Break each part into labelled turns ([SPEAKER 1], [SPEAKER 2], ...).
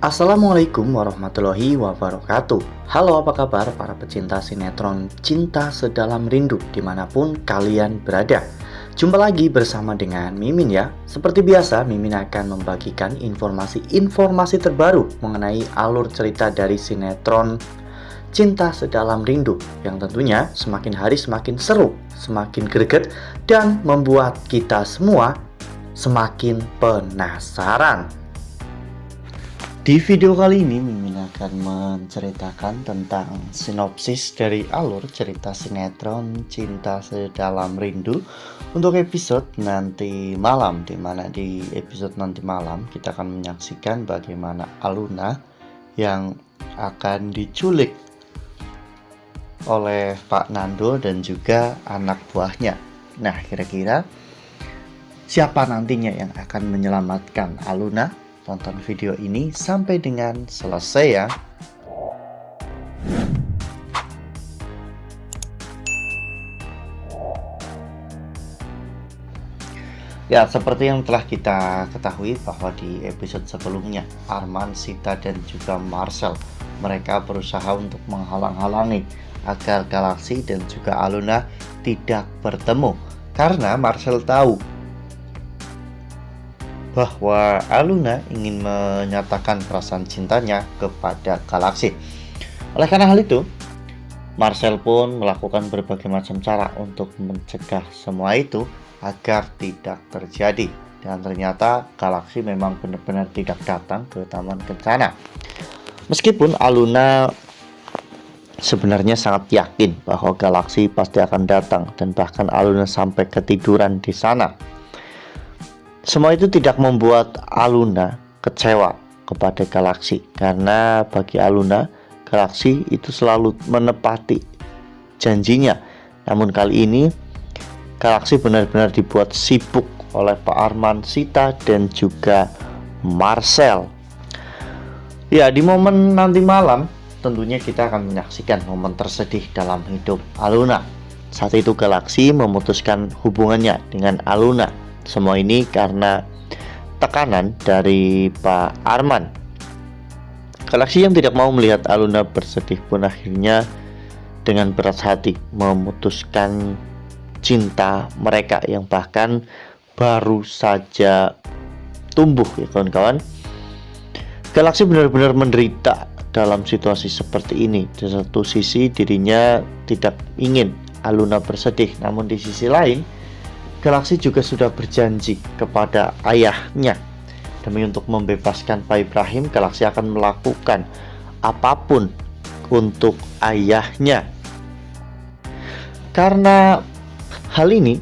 [SPEAKER 1] Assalamualaikum warahmatullahi wabarakatuh. Halo, apa kabar para pecinta sinetron Cinta Sedalam Rindu dimanapun kalian berada. Jumpa lagi bersama dengan Mimin ya. Seperti biasa, Mimin akan membagikan informasi terbaru mengenai alur cerita dari sinetron Cinta Sedalam Rindu yang tentunya semakin hari semakin seru, semakin greget, dan membuat kita semua semakin penasaran. Di video kali ini Mimin akan menceritakan tentang sinopsis dari alur cerita sinetron Cinta Sedalam Rindu untuk episode nanti malam, dimana di episode nanti malam kita akan menyaksikan bagaimana Aluna yang akan diculik oleh Pak Nando dan juga anak buahnya. Nah, kira-kira siapa nantinya yang akan menyelamatkan Aluna? Tonton video ini sampai dengan selesai ya. Ya, seperti yang telah kita ketahui bahwa di episode sebelumnya Arman, Sita, dan juga Marcel mereka berusaha untuk menghalang-halangi agar Galaksi dan juga Aluna tidak bertemu, karena Marcel tahu bahwa Aluna ingin menyatakan perasaan cintanya kepada Galaksi. Oleh karena hal itu, Marcel pun melakukan berbagai macam cara untuk mencegah semua itu agar tidak terjadi. Dan ternyata Galaksi memang benar-benar tidak datang ke Taman Kencana. Meskipun Aluna sebenarnya sangat yakin bahwa Galaksi pasti akan datang, dan bahkan Aluna sampai ketiduran di sana. Semua itu tidak membuat Aluna kecewa kepada Galaksi, karena bagi Aluna, Galaksi itu selalu menepati janjinya. Namun kali ini Galaksi benar-benar dibuat sibuk oleh Pak Arman, Sita, dan juga Marcel. Ya, di momen nanti malam tentunya kita akan menyaksikan momen tersedih dalam hidup Aluna. Saat itu Galaksi memutuskan hubungannya dengan Aluna. Semua ini karena tekanan dari Pak Arman. Galaksi yang tidak mau melihat Aluna bersedih pun akhirnya dengan berat hati memutuskan cinta mereka yang bahkan baru saja tumbuh ya kawan-kawan. Galaksi benar-benar menderita dalam situasi seperti ini. Di satu sisi dirinya tidak ingin Aluna bersedih, namun di sisi lain Galaksi juga sudah berjanji kepada ayahnya, demi untuk membebaskan Pak Ibrahim, Galaksi akan melakukan apapun untuk ayahnya. Karena hal ini,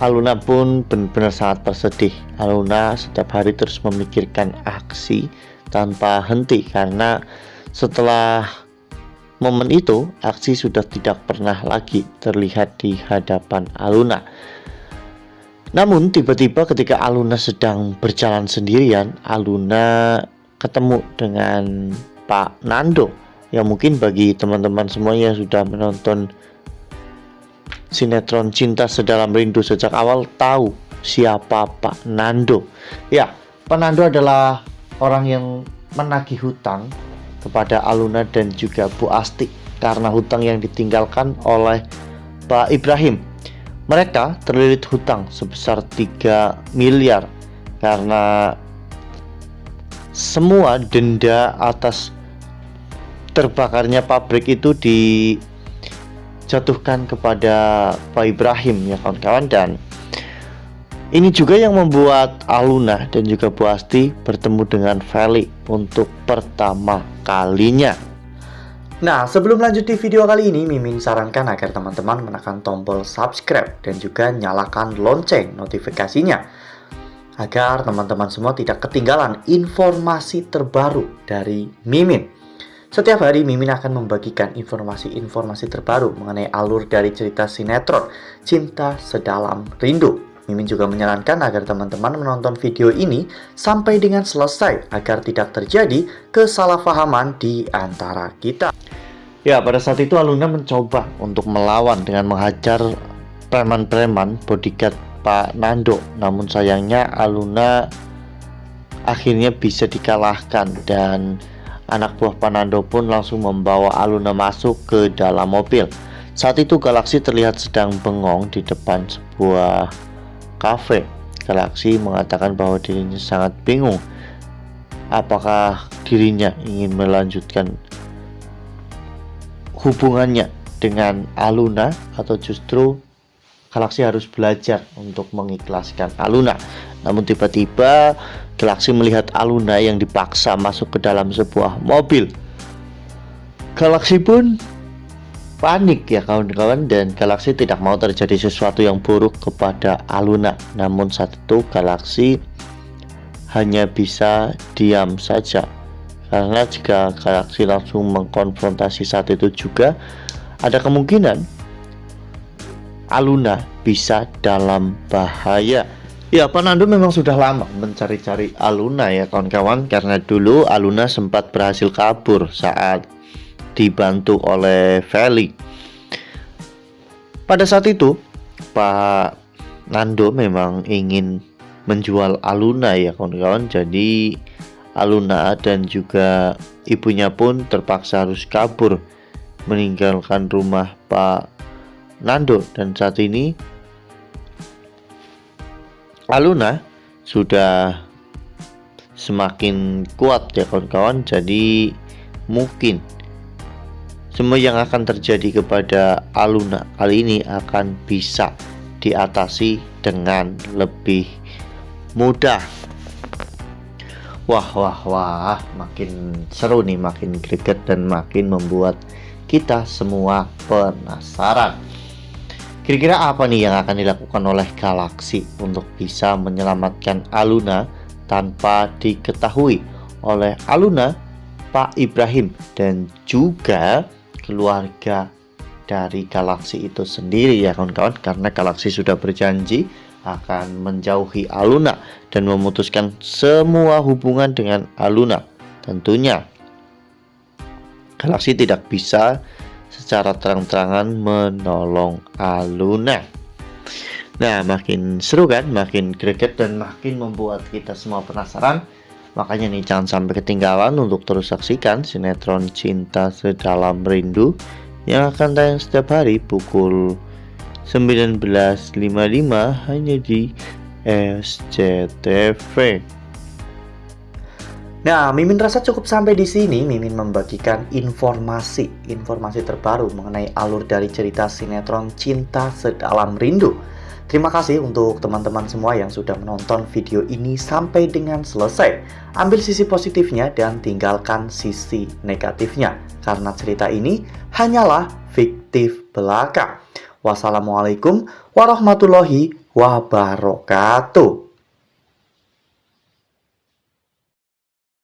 [SPEAKER 1] Aluna pun benar-benar sangat bersedih. Aluna setiap hari terus memikirkan aksi tanpa henti, karena setelah momen itu, aksi sudah tidak pernah lagi terlihat di hadapan Aluna. Namun tiba-tiba ketika Aluna sedang berjalan sendirian, Aluna ketemu dengan Pak Nando. Yang mungkin bagi teman-teman semuanya yang sudah menonton sinetron Cinta Sedalam Rindu sejak awal tahu siapa Pak Nando. Ya, Pak Nando adalah orang yang menagih hutang kepada Aluna dan juga Bu Asti karena hutang yang ditinggalkan oleh Pak Ibrahim. Mereka terlilit hutang sebesar 3 miliar karena semua denda atas terbakarnya pabrik itu dijatuhkan kepada Pak Ibrahim ya kawan-kawan. Dan ini juga yang membuat Aluna dan juga Bu Asti bertemu dengan Feli untuk pertama kalinya. Nah, sebelum lanjut di video kali ini, Mimin sarankan agar teman-teman menekan tombol subscribe dan juga nyalakan lonceng notifikasinya, agar teman-teman semua tidak ketinggalan informasi terbaru dari Mimin. Setiap hari Mimin akan membagikan informasi-informasi terbaru mengenai alur dari cerita sinetron Cinta Sedalam Rindu. Mimin juga menyarankan agar teman-teman menonton video ini sampai dengan selesai agar tidak terjadi kesalahpahaman di antara kita. Ya, pada saat itu Aluna mencoba untuk melawan dengan menghajar preman-preman bodyguard Pak Nando. Namun sayangnya Aluna akhirnya bisa dikalahkan dan anak buah Panando pun langsung membawa Aluna masuk ke dalam mobil. Saat itu Galaxy terlihat sedang bengong di depan sebuah kafe. Galaxy mengatakan bahwa dirinya sangat bingung. Apakah dirinya ingin melanjutkan hubungannya dengan Aluna atau justru Galaxy harus belajar untuk mengikhlaskan Aluna. Namun tiba-tiba Galaxy melihat Aluna yang dipaksa masuk ke dalam sebuah mobil. Galaxy pun panik ya kawan-kawan, dan Galaxy tidak mau terjadi sesuatu yang buruk kepada Aluna. Namun saat itu Galaxy hanya bisa diam saja, karena jika Galaxy langsung mengkonfrontasi saat itu juga ada kemungkinan Aluna bisa dalam bahaya. Ya, Panando memang sudah lama mencari-cari Aluna ya kawan-kawan, karena dulu Aluna sempat berhasil kabur saat dibantu oleh Feli. Pada saat itu Pak Nando memang ingin menjual Aluna ya kawan-kawan. Jadi Aluna dan juga ibunya pun terpaksa harus kabur meninggalkan rumah Pak Nando, dan saat ini Aluna sudah semakin kuat ya kawan-kawan. Jadi mungkin semua yang akan terjadi kepada Aluna kali ini akan bisa diatasi dengan lebih mudah. Wah, makin seru nih, makin greget dan makin membuat kita semua penasaran. Kira-kira apa nih yang akan dilakukan oleh Galaxy untuk bisa menyelamatkan Aluna tanpa diketahui oleh Aluna, Pak Ibrahim, dan juga keluarga dari Galaxy itu sendiri ya kawan-kawan. Karena Galaxy sudah berjanji akan menjauhi Aluna dan memutuskan semua hubungan dengan Aluna. Tentunya Galaxy tidak bisa secara terang-terangan menolong Aluna. Nah, makin seru kan, makin greget dan makin membuat kita semua penasaran. Makanya nih jangan sampai ketinggalan untuk terus saksikan sinetron Cinta Sedalam Rindu yang akan tayang setiap hari pukul 19.55 hanya di SCTV. Nah, Mimin rasa cukup sampai di sini. Mimin membagikan informasi terbaru mengenai alur dari cerita sinetron Cinta Sedalam Rindu. Terima kasih untuk teman-teman semua yang sudah menonton video ini sampai dengan selesai. Ambil sisi positifnya dan tinggalkan sisi negatifnya, karena cerita ini hanyalah fiktif belaka. Wassalamualaikum warahmatullahi wabarakatuh.